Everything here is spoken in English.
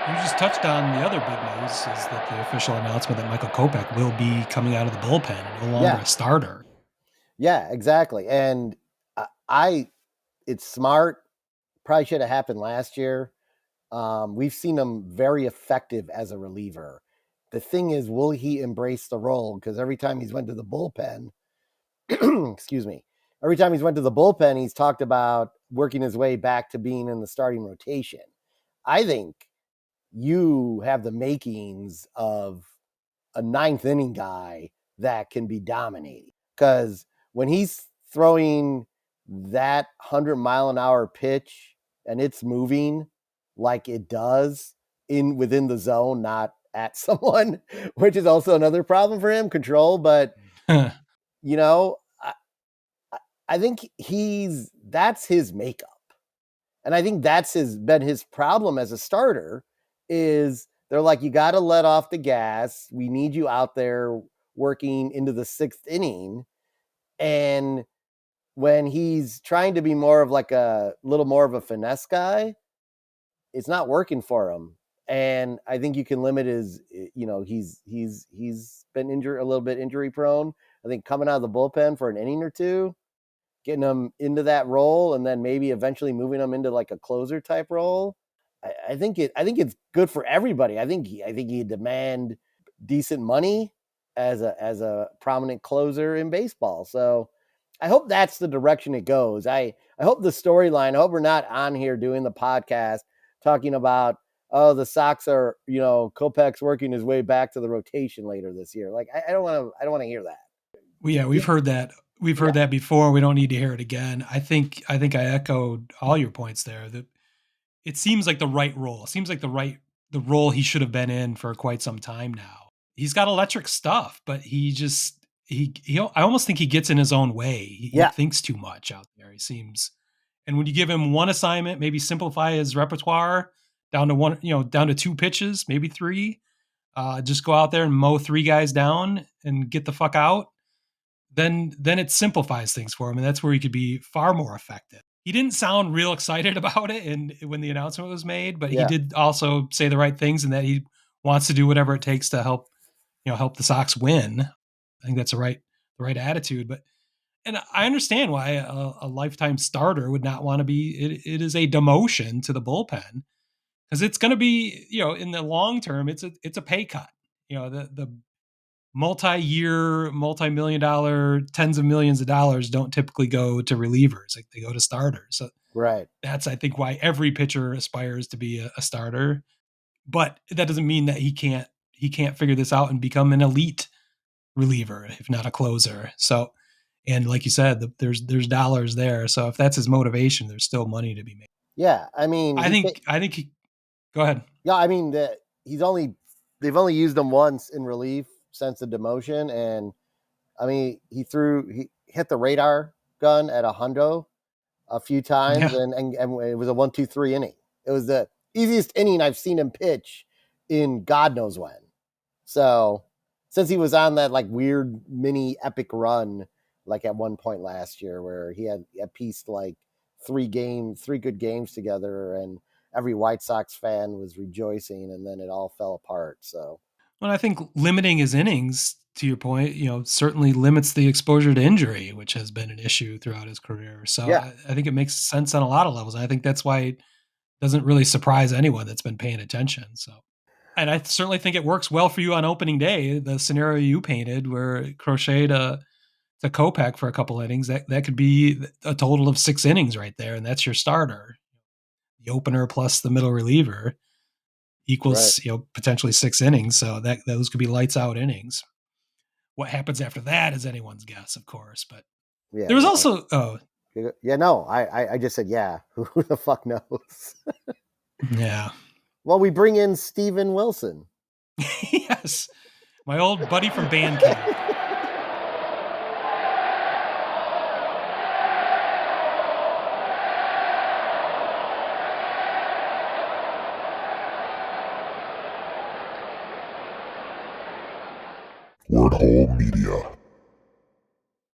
You just touched on the other big news is that the official announcement that Michael Kopech will be coming out of the bullpen, no longer Yeah, a starter. yeah, exactly. And it's smart. Probably should have happened last year. We've seen him very effective as a reliever. The thing is, will he embrace the role? Because every time he's went to the bullpen, excuse me, every time he's went to the bullpen, he's talked about working his way back to being in the starting rotation. I think you have the makings of a ninth inning guy that can be dominating. Because when he's throwing that 100-mile-an-hour pitch and it's moving like it does within the zone, not at someone, which is also another problem for him, control. But you know, I think that's his makeup. And I think that's been his problem as a starter is they're like, you got to let off the gas. We need you out there working into the sixth inning. And when he's trying to be more of like a little more of a finesse guy, it's not working for him. And I think you can limit his, he's been a little bit injury prone. I think coming out of the bullpen for an inning or two, getting him into that role, and then maybe eventually moving him into like a closer type role. I think it's good for everybody. I think he demand decent money as a prominent closer in baseball. So I hope that's the direction it goes. I hope the storyline. I hope we're not on here doing the podcast talking about, oh, the Sox are, Kopech's working his way back to the rotation later this year. Like I don't want to hear that. Well, yeah, we've heard that. We've heard that before. We don't need to hear it again. I think I echoed all your points there. That it seems like the right role. It seems like the role he should have been in for quite some time now. He's got electric stuff, but I almost think he gets in his own way. He thinks too much out there. He seems, and when you give him one assignment, maybe simplify his repertoire down to down to 2 pitches, maybe 3. Just go out there and mow 3 guys down and get the fuck out. Then it simplifies things for him, and that's where he could be far more effective. He didn't sound real excited about it and when the announcement was made, but he did also say the right things and that he wants to do whatever it takes to help the Sox win. I think that's the right attitude. And I understand why a lifetime starter would not want to be. It is a demotion to the bullpen because it's going to be, in the long term, it's a pay cut. The multi-year, multi-million-dollar, tens of millions of dollars don't typically go to relievers. Like they go to starters. So that's, I think, why every pitcher aspires to be a starter. But that doesn't mean that he can't figure this out and become an elite reliever, if not a closer. So, and like you said, there's dollars there. So if that's his motivation, there's still money to be made. Yeah, I mean, I think he. Go ahead. Yeah, I mean they've only used him once in relief since the demotion, and I mean he hit the radar gun at a hundo a few times, and it was a 1-2-3 inning. It was the easiest inning I've seen him pitch in God knows when. So since he was on that like weird mini epic run, like at one point last year where he had pieced like 3 good games together, and every White Sox fan was rejoicing, and then it all fell apart. So, well, I think limiting his innings, to your point, certainly limits the exposure to injury, which has been an issue throughout his career. So I think it makes sense on a lot of levels. And I think that's why it doesn't really surprise anyone that's been paying attention. So, and I certainly think it works well for you on opening day. The scenario you painted where Crochet to Kopech for a couple innings, that could be a total of 6 innings right there. And that's your starter. The opener plus the middle reliever equals, potentially 6 innings. So those could be lights out innings. What happens after that is anyone's guess, of course. But there was also, I just said, who the fuck knows? Yeah. Well, we bring in Steven Wilson. Yes. My old buddy from band camp. Word Hole Media.